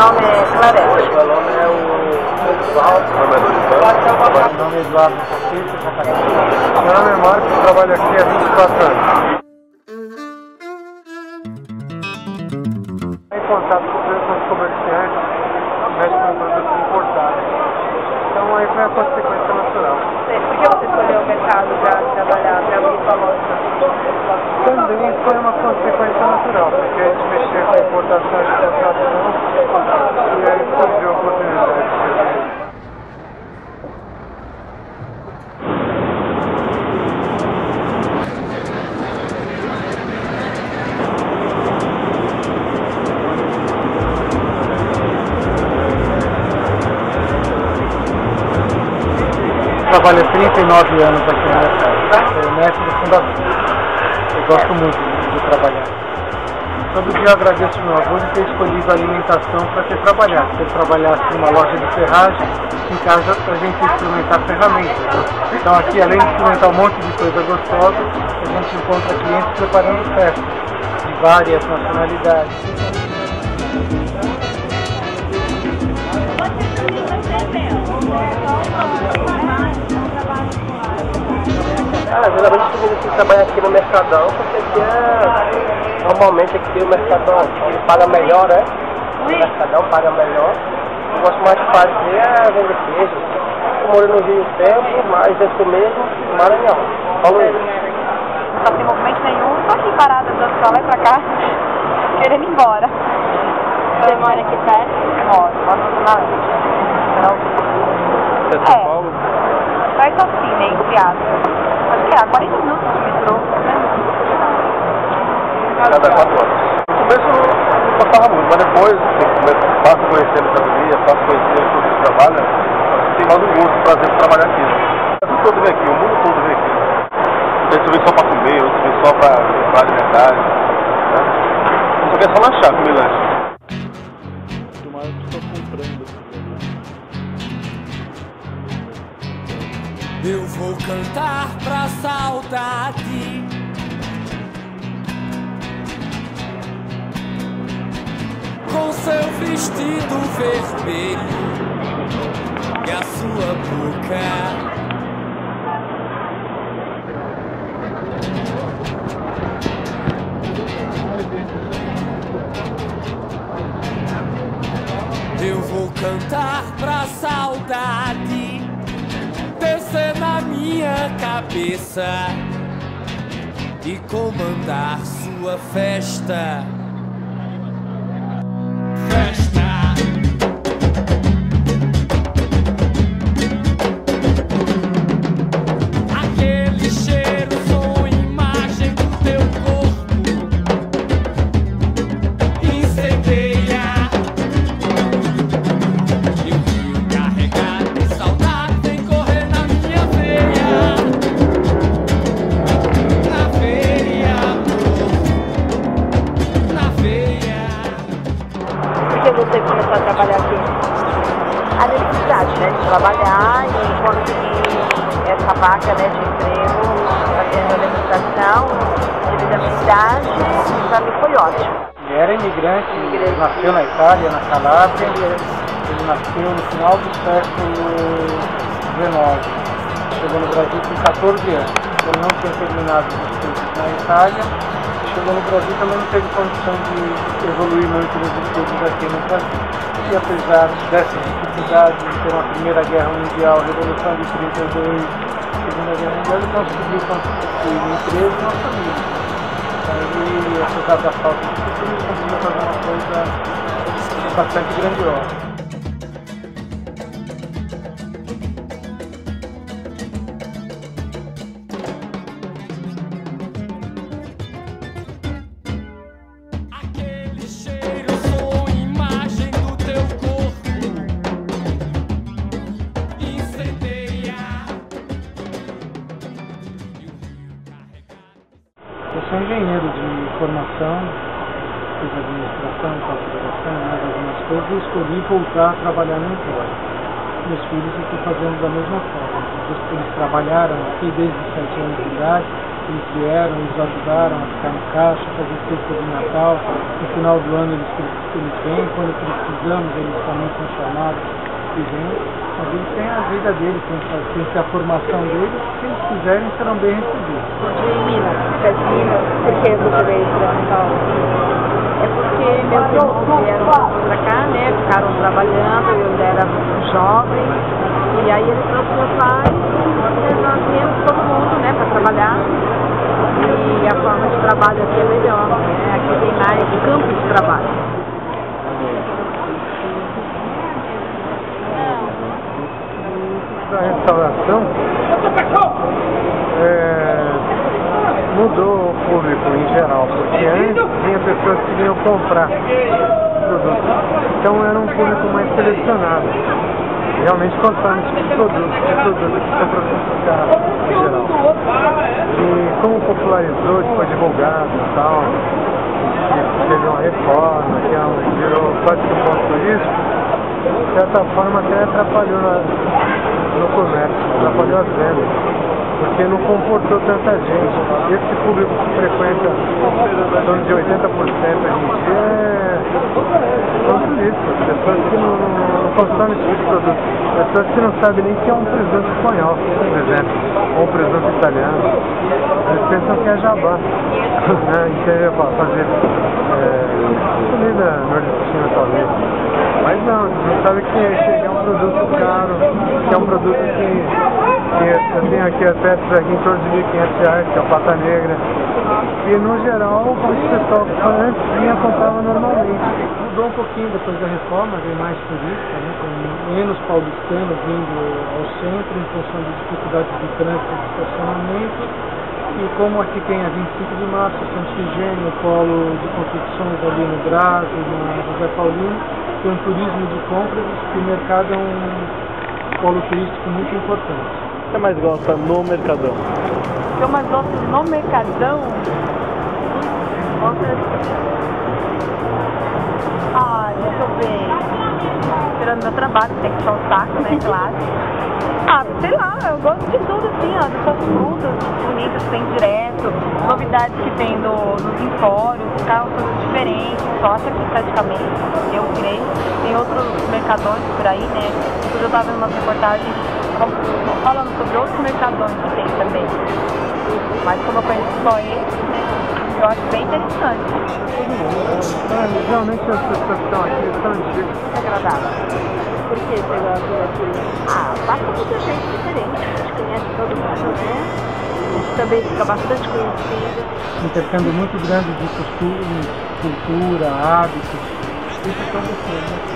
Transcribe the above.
nome é Clarete. Meu nome é o Eduardo. Meu nome é Eduardo. Meu nome é Marcos, trabalho aqui há 24 anos. Em contato com os comerciantes, mexe com produtos importados. Então aí foi a consequência natural. Por que você escolheu o mercado para trabalhar, para abrir sua loja? Também foi uma consequência natural, porque a gente mexia com importação e exportação e aí surgiu a oportunidade de fazer. Trabalho há 39 anos aqui no mercado. Sou mestre de fundação. Eu gosto muito de trabalhar. Todo dia eu agradeço meu avô de ter escolhido a alimentação para ter trabalhado. Se ele trabalhasse numa loja de ferragem, em casa a gente experimentar ferramentas. Então aqui, além de experimentar um monte de coisa gostosa, a gente encontra clientes preparando festas de várias nacionalidades. Geralmente eu vim trabalhar aqui no Mercadão, porque aqui normalmente aqui o Mercadão ele paga melhor, né? O Mercadão paga melhor. Eu gosto mais de fazer é vender queijo. Eu moro no Rio Tempo, mas esse mesmo Maranhão. Paulo Luiz. Não tem movimento nenhum, só aqui parada, andando pra lá e pra cá, querendo ir embora. Você mora aqui perto? Moro no Zona Leste. Você é São Paulo? Perto assim, né, entre aspas. Acho que 40 minutos de metrô, né? Cada 4 horas. No começo eu gostava muito, mas depois eu passo a conhecer a mercadoria, passo a conhecer o que se trabalha, tem mais um gosto, prazer de trabalhar aqui. O Brasil todo vem aqui, o mundo todo vem aqui. Outros vem só para comer, outros vem só para comprar alimentar. Né? Eu só quero só lanchar, comer lanche. Tomara que estou comprando. Eu vou cantar pra saudade, com seu vestido vermelho e a sua boca. Eu vou cantar pra saudade descer na minha cabeça e comandar sua festa. Festa. Aquele cheiro, som, imagem do teu corpo incendeia. E o rio carregado de saudade vem correr na minha veia. Na veia, amor. Na veia. Por que você começou a trabalhar aqui? A necessidade, né, de trabalhar e conseguir essa vaga, né, de emprego, fazendo a legislação, devido à minha idade, para mim foi ótimo. Ele era imigrante, nasceu na Itália, na Calábria. Ele nasceu no final do século XIX. Chegou no Brasil com 14 anos. Ele não tinha terminado os estudos na Itália. Chegou no Brasil também não teve condição de evoluir muito nos estudos aqui no Brasil. E apesar dessa dificuldade de ter uma Primeira Guerra Mundial, Revolução de 32, Segunda Guerra Mundial, ele conseguiu construir um emprego e uma família. Então ele, apesar da falta de estudo, ele conseguiu fazer uma coisa bastante grandiosa. Aquele cheiro, som, imagem do teu corpo incendeia. E o rio carregado. Eu sou engenheiro de formação, fiz administração, calculação, mais algumas coisas e escolhi voltar a trabalhar no emprego. Meus filhos estão fazendo da mesma forma. Eles trabalharam aqui desde 7 anos de idade eles vieram, eles ajudaram a ficar no caixa, fazer cesta de Natal. No final do ano eles vêm, quando precisamos eles também são chamados e vêm. Mas eles têm a vida deles, têm a formação deles, se eles quiserem serão bem recebidos. De Minas, você é de Minas, por que você veio para São Paulo? É porque meus irmãos vieram para cá, né, ficaram trabalhando, eu era jovem, e aí eles trouxeram meu pai, e nós viemos todo mundo, né, para trabalhar, e a forma de trabalho aqui é melhor, né, aqui tem mais campo de trabalho. A restauração mudou o público em geral, porque antes tinha pessoas que vinham comprar produtos, então era um público mais selecionado, realmente conforme tipo de produtos que são produtos caros em geral. E como popularizou, foi divulgado e tal, e teve uma reforma, que virou quase que um ponto turístico, de certa forma até atrapalhou no comércio, atrapalhou as vendas, porque não comportou tanta gente. Esse público que frequenta em torno de 80% hoje em dia são turistas, pessoas que não consomem esse tipo de produto, pessoas que não sabem nem que é um presunto espanhol, por exemplo, ou um presunto italiano. Eles pensam que é jabá, né? Entendeu? Para fazer comida nordestina talvez. Mas não sabe que é um produto caro, que é um produto que eu tenho aqui as peças aqui em torno de R$1.500, que é a pata negra. E no geral, o pessoal que antes vinha comprava normalmente. Mudou um pouquinho depois da reforma, veio mais turista, né, com menos paulistanos vindo ao centro em função de dificuldades de trânsito e de estacionamento. E como aqui tem a 25 de março, Santo Figênio, o polo de competições ali no Brás, na José Paulino, tem um turismo de compras, e o mercado é um polo turístico muito importante. O que você mais gosta no Mercadão? O que eu mais gosto no Mercadão? Eu tô bem. Tirando meu trabalho, tem que puxar o saco, né, claro. Sei lá, eu gosto de tudo assim, ó, dessas frutas bonitas que tem direto, novidades que tem nos empórios, coisas diferentes, só acho aqui praticamente, eu creio. Tem outros mercadões por aí, né? Hoje eu tava vendo umas reportagens falando sobre outros mercadões que tem também. Mas como eu conheço só esse, né, eu acho bem interessante. Realmente as pessoas que estão aqui são antigas. É agradável. Por que você gosta daqui? Passa muita gente diferente, a gente conhece todo mundo, né? A gente também fica bastante conhecida. Intercâmbio muito grande de costumes, cultura, hábitos. Isso é todo mundo.